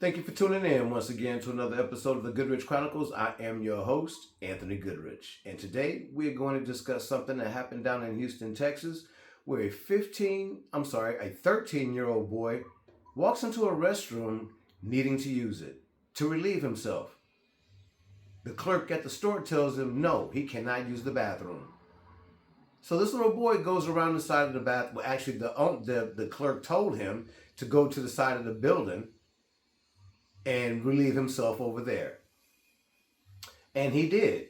Thank you for tuning in once again to another episode of the Goodrich Chronicles. I am your host, Anthony Goodrich. And today we're going to discuss something that happened down in Houston, Texas, where a 13-year-old boy walks into a restroom needing to use it to relieve himself. The clerk at the store tells him no, he cannot use the bathroom. So this little boy goes around the side of the bath. Well, actually, the clerk told him to go to the side of the building and relieve himself over there. And he did.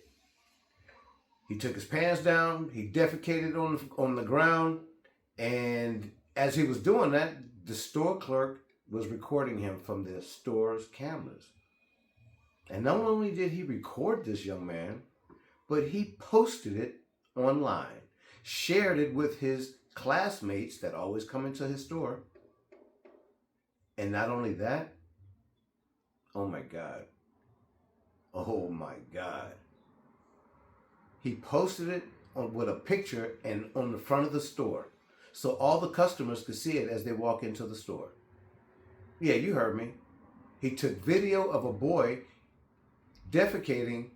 He took his pants down, he defecated on the ground, and as he was doing that, the store clerk was recording him from the store's cameras. And not only did he record this young man, but he posted it online, shared it with his classmates that always come into his store. And not only that, oh my God. He posted it with a picture and on the front of the store, so all the customers could see it as they walk into the store. Yeah, you heard me. He took video of a boy defecating,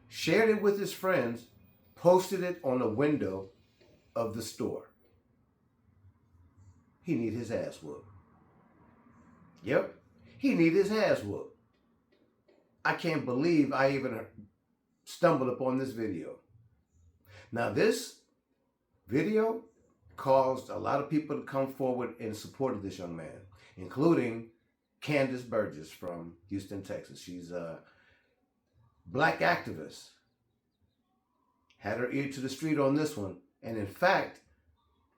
shared it with his friends, posted it on the window of the store. He need his ass whooped. Yep, he need his ass whooped. I can't believe I even stumbled upon this video. Now, this video caused a lot of people to come forward in support of this young man, including Candice Burgess from Houston, Texas. She's a black activist. Had her ear to the street on this one. And in fact,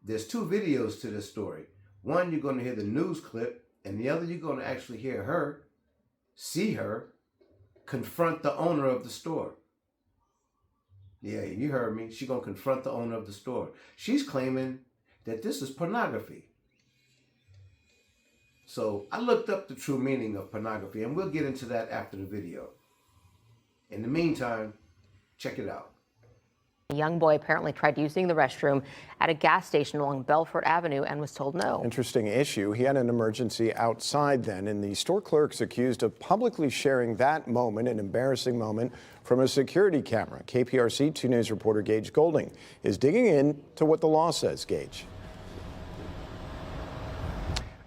there's two videos to this story. One, you're going to hear the news clip, and the other, you're going to actually hear her, see her, confront the owner of the store. Yeah, you heard me. She's going to confront the owner of the store. She's claiming that this is pornography. So I looked up the true meaning of pornography, and we'll get into that after the video. In the meantime, check it out. A young boy apparently tried using the restroom at a gas station along Belfort Avenue and was told no. Interesting issue. He had an emergency outside then, and the store clerk's accused of publicly sharing that moment, an embarrassing moment, from a security camera. KPRC 2 News reporter Gage Golding is digging into what the law says. Gage.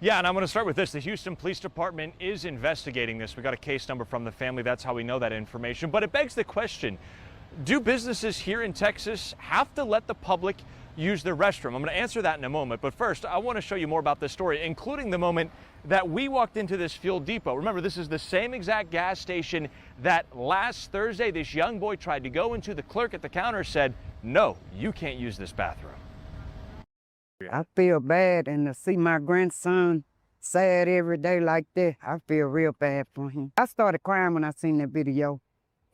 Yeah, and I'm going to start with this. The Houston Police Department is investigating this. We got a case number from the family. That's how we know that information. But it begs the question, do businesses here in Texas have to let the public use their restroom? I'm going to answer that in a moment. But first, I want to show you more about this story, including the moment that we walked into this fuel depot. Remember, this is the same exact gas station that last Thursday, this young boy tried to go into. The clerk at the counter said, no, you can't use this bathroom. I feel bad, and to see my grandson sad every day like that, I feel real bad for him. I started crying when I seen that video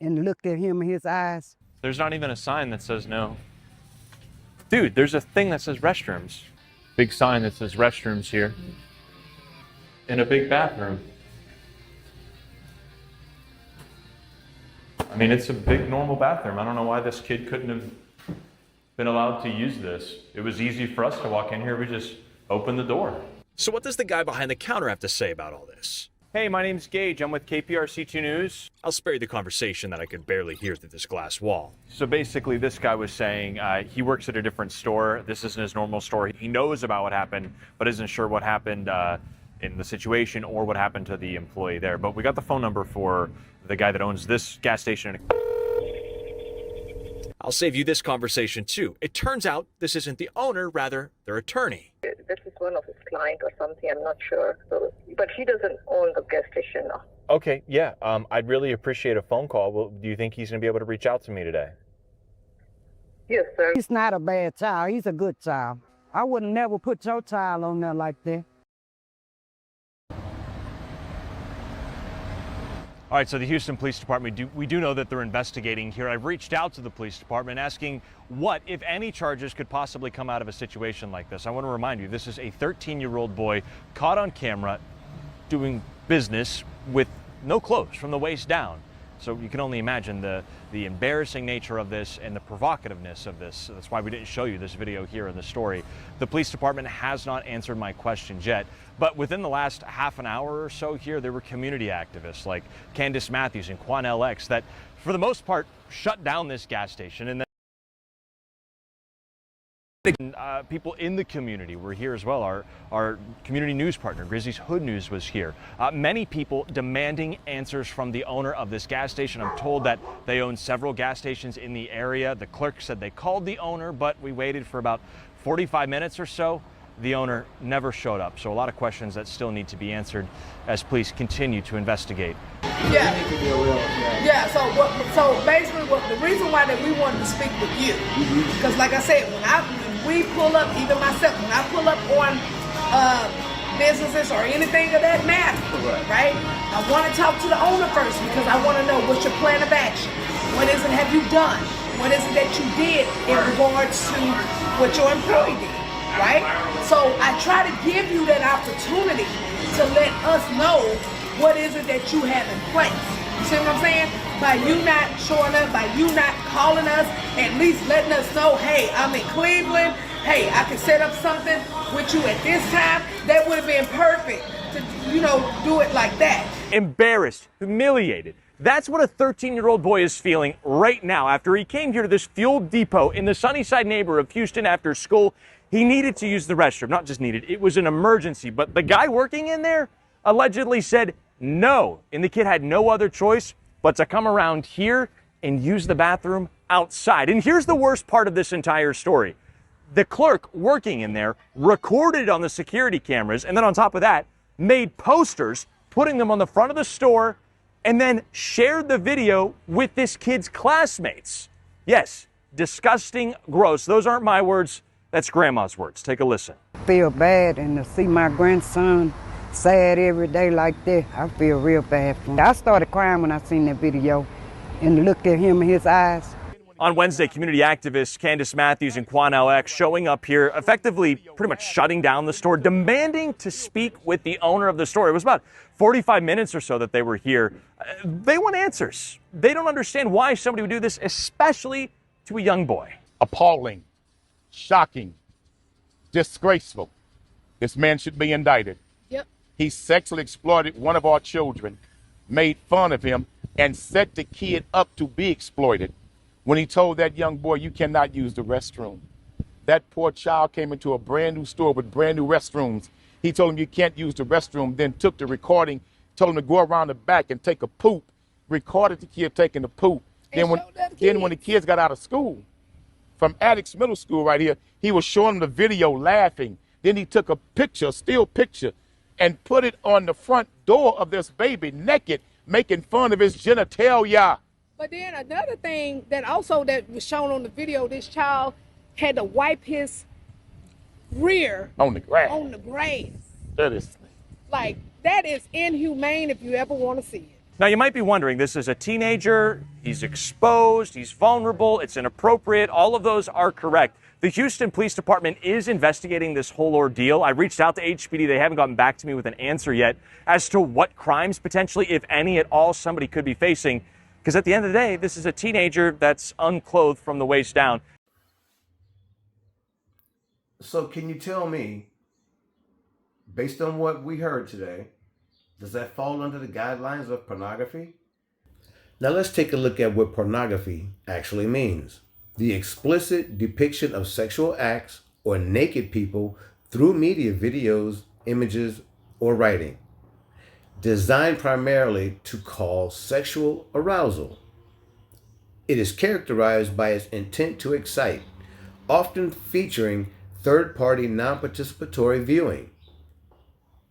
and looked at him in his eyes. There's not even a sign that says no. Dude, there's a thing that says restrooms. Big sign that says restrooms here. In a big bathroom. I mean, it's a big normal bathroom. I don't know why this kid couldn't have been allowed to use this. It was easy for us to walk in here. We just opened the door. So what does the guy behind the counter have to say about all this? Hey, my name's Gage. I'm with KPRC 2 News. I'll spare you the conversation that I could barely hear through this glass wall. So basically, this guy was saying he works at a different store. This isn't his normal store. He knows about what happened, but isn't sure what happened in the situation or what happened to the employee there. But we got the phone number for the guy that owns this gas station. I'll save you this conversation too. It turns out this isn't the owner, rather their attorney. This is one of his clients or something, I'm not sure. So, but he doesn't own the gas station now. Okay, yeah. I'd really appreciate a phone call. Well, do you think he's going to be able to reach out to me today? Yes, sir. He's not a bad child. He's a good child. I would never put your child on there like that. All right, so the Houston Police Department, we do know that they're investigating here. I've reached out to the police department asking what, if any, charges could possibly come out of a situation like this. I want to remind you, this is a 13-year-old boy caught on camera doing business with no clothes from the waist down. So you can only imagine the embarrassing nature of this and the provocativeness of this. That's why we didn't show you this video here in the story. The police department has not answered my questions yet, but within the last half an hour or so here, there were community activists like Candice Matthews and Quan LX that, for the most part, shut down this gas station. And people in the community were here as well. Our community news partner, Grizzly's Hood News, was here. Many people demanding answers from the owner of this gas station. I'm told that they own several gas stations in the area. The clerk said they called the owner, but we waited for about 45 minutes or so. The owner never showed up. So a lot of questions that still need to be answered as police continue to investigate. Yeah. So basically, the reason why that we wanted to speak with you, because like I said, when we pull up, even myself, when I pull up on businesses or anything of that matter, right? I want to talk to the owner first because I want to know what's your plan of action. What is it have you done? What is it that you did in regards to what your employee did, right? So I try to give you that opportunity to let us know what is it that you have in place. You see what I'm saying? By you not showing up, by you not calling us, at least letting us know, hey, I'm in Cleveland, hey, I can set up something with you at this time. That would have been perfect to, do it like that. Embarrassed, humiliated. That's what a 13-year-old boy is feeling right now after he came here to this fuel depot in the Sunnyside neighborhood of Houston after school. He needed to use the restroom. Not just needed, it was an emergency. But the guy working in there allegedly said no, and the kid had no other choice but to come around here and use the bathroom outside. And here's the worst part of this entire story. The clerk working in there recorded on the security cameras, and then on top of that, made posters, putting them on the front of the store, and then shared the video with this kid's classmates. Yes, disgusting, gross. Those aren't my words. That's Grandma's words. Take a listen. I feel bad, and to see my grandson sad every day like that, I feel real bad for him. I started crying when I seen that video and looked at him in his eyes. On Wednesday, community activists Candice Matthews and Quan LX showing up here, effectively pretty much shutting down the store, demanding to speak with the owner of the store. It was about 45 minutes or so that they were here. They want answers. They don't understand why somebody would do this, especially to a young boy. Appalling, shocking, disgraceful. This man should be indicted. Yep. He sexually exploited one of our children, made fun of him, and set the kid up to be exploited. When he told that young boy, you cannot use the restroom. That poor child came into a brand new store with brand new restrooms. He told him you can't use the restroom, then took the recording, told him to go around the back and take a poop, recorded the kid taking the poop. Then when the kids got out of school, from Addicts Middle School right here, he was showing them the video laughing. Then he took a picture, a still picture, and put it on the front door of this baby naked, making fun of his genitalia. But then another thing that was shown on the video, this child had to wipe his rear on the grass. That is inhumane if you ever want to see it. Now, you might be wondering, this is a teenager, he's exposed, he's vulnerable, it's inappropriate. All of those are correct. The Houston Police Department is investigating this whole ordeal. I reached out to HPD. They haven't gotten back to me with an answer yet as to what crimes potentially, if any at all, somebody could be facing. Because at the end of the day, this is a teenager that's unclothed from the waist down. So can you tell me, based on what we heard today, does that fall under the guidelines of pornography? Now let's take a look at what pornography actually means. The explicit depiction of sexual acts or naked people through media, videos, images, or writing, designed primarily to cause sexual arousal. It is characterized by its intent to excite, often featuring third-party non-participatory viewing.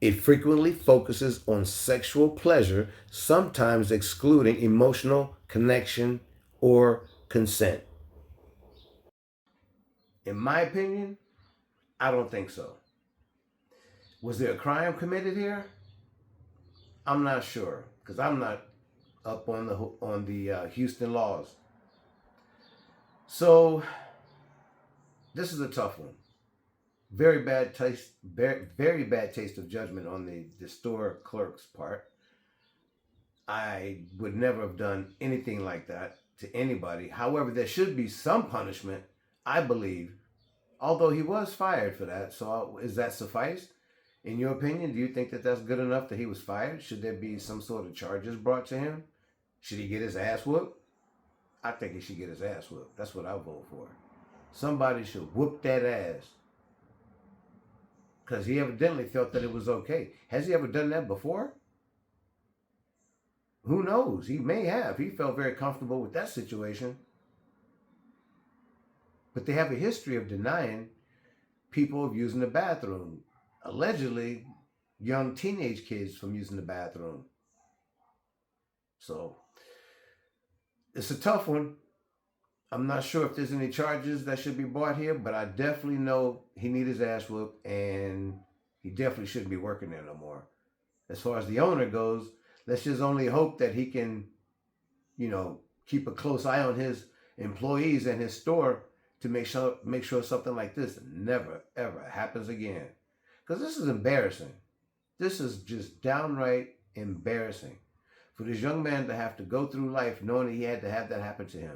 It frequently focuses on sexual pleasure, sometimes excluding emotional connection or consent. In my opinion, I don't think so. Was there a crime committed here? I'm not sure, because I'm not up on the Houston laws. So this is a tough one. Very bad taste of judgment on the store clerk's part. I would never have done anything like that to anybody. However, there should be some punishment, I believe, although he was fired for that. So is that suffice? In your opinion, do you think that that's good enough that he was fired? Should there be some sort of charges brought to him? Should he get his ass whooped? I think he should get his ass whooped. That's what I vote for. Somebody should whoop that ass. Because he evidently felt that it was okay. Has he ever done that before? Who knows? He may have. He felt very comfortable with that situation. But they have a history of denying people of using the bathroom. Allegedly, young teenage kids from using the bathroom. So, it's a tough one. I'm not sure if there's any charges that should be brought here, but I definitely know he needs his ass whooped, and he definitely shouldn't be working there no more. As far as the owner goes, let's just only hope that he can, keep a close eye on his employees and his store to make sure something like this never, ever happens again. Because this is embarrassing. This is just downright embarrassing for this young man to have to go through life knowing that he had to have that happen to him.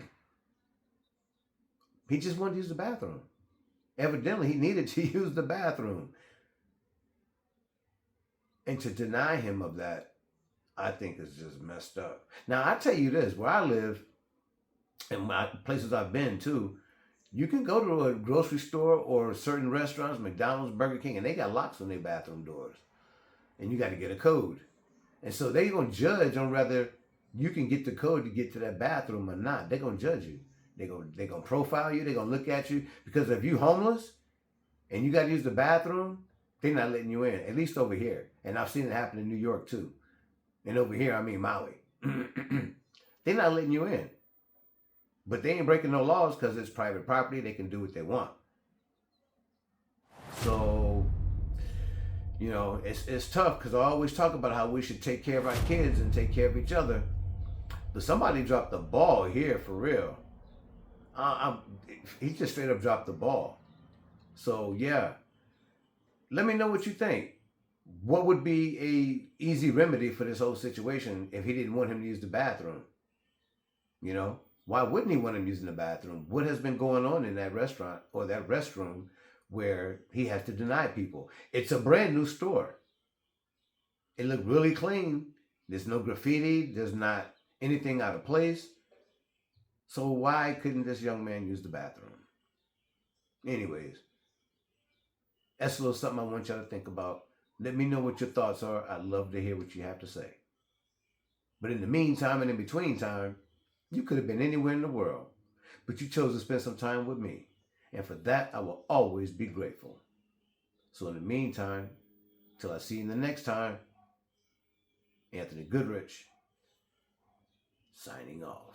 He just wanted to use the bathroom. Evidently, he needed to use the bathroom. And to deny him of that, I think is just messed up. Now, I tell you this, where I live, and places I've been to, you can go to a grocery store or certain restaurants, McDonald's, Burger King, and they got locks on their bathroom doors. And you got to get a code. And so they're going to judge on whether you can get the code to get to that bathroom or not. They're going to judge you. They're going to profile you. They're going to look at you. Because if you're homeless and you got to use the bathroom, they're not letting you in, at least over here. And I've seen it happen in New York too. And over here, I mean Maui. They're not letting you in. But they ain't breaking no laws because it's private property. They can do what they want. So, it's tough because I always talk about how we should take care of our kids and take care of each other. But somebody dropped the ball here for real. He just straight up dropped the ball. So, yeah. Let me know what you think. What would be a easy remedy for this whole situation if he didn't want him to use the bathroom? Why wouldn't he want him using the bathroom? What has been going on in that restaurant or that restroom where he has to deny people? It's a brand new store. It looked really clean. There's no graffiti. There's not anything out of place. So why couldn't this young man use the bathroom? Anyways, that's a little something I want y'all to think about. Let me know what your thoughts are. I'd love to hear what you have to say. But in the meantime and in between time, you could have been anywhere in the world, but you chose to spend some time with me. And for that, I will always be grateful. So in the meantime, till I see you the next time, Anthony Goodrich, signing off.